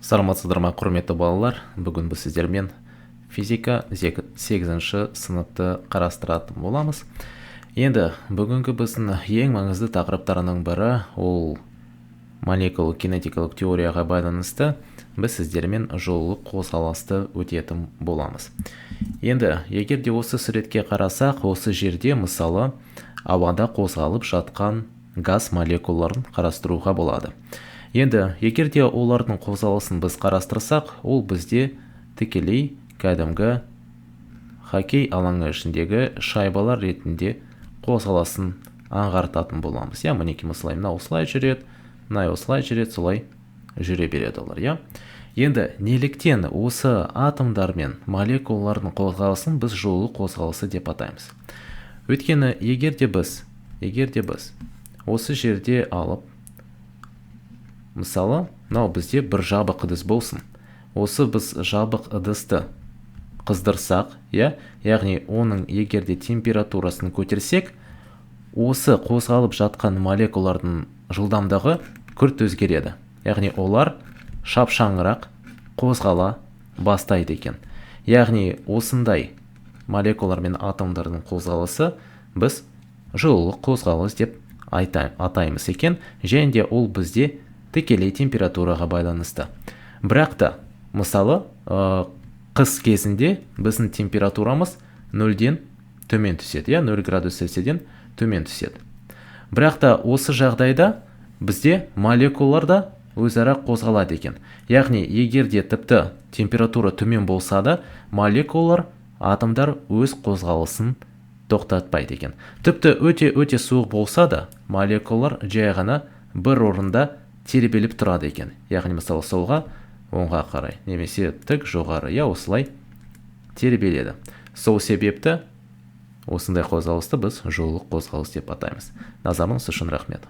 Саламатсыздар ма, құрметті балалар? Бүгін біз сіздермен физика 8-ші сыныпты қарастыратын боламыз. Енді бүгінгі біздің ең маңызды тақырыптарының бірі ол молекулалық кинетикалық теорияға байланысты біз сіздермен жоллық қозғалысты өтетін боламыз. Енді егер де осы суретке қарасақ, осы жерде мысалы ауада қозғалып жатқан газ молекулаларын қарастыруға болады. Енді егер де олардың қозғалысын біз қарастырсақ, ол бізде тікелей кәдімгі хоккей алаңы ішіндегі шайбалар ретінде қозғалысын аңғартатын боламыз. Мінекей мысалы мына осылай жүреді, мына осылай жүреді, солай жүре береді олар. Енді неліктен осы атомдар мен молекулалардың қозғалысын біз жоллы қозғалысы деп атаймыз? Өйткені егер де біз осы жерде алып, мысалы, мынау бізде бір жабық ыдыс болсын. Осы біз жабық ыдысты қыздырсақ, яғни оның егер де температурасын көтерсек, осы қозғалып жатқан молекулалардың жылдамдығы күрт өзгереді. Яғни олар шапшаңырақ қозғала бастайды екен. Яғни осындай молекулалар мен атомдардың қозғалысы біз жоллық қозғалыс деп атаймыз екен, және де ол бізде тікелей температураға байланысты. Бірақ та, мысалы, қыс кезінде біздің температурамыз 0-ден төмен түседі, 0 градус Цельсийден төмен түседі. Бірақ та осы жағдайда бізде молекулалар да өзара қозғалады екен. Яғни, егер де тіпті температура төмен болса да, молекулалар, атомдар өз қозғалысын тоқтатпайды екен. Тіпті өте суық болса да, молекулалар жай ғана бір орында тербеліп тұрады екен. Яғни, мысалы, солға, оңға қарай, немесе тік жоғары, осылай тербеледі. Сол себепті осындай қозғалысты біз жоллық қозғалыс деп атаймыз. Назарыңыз үшін рахмет.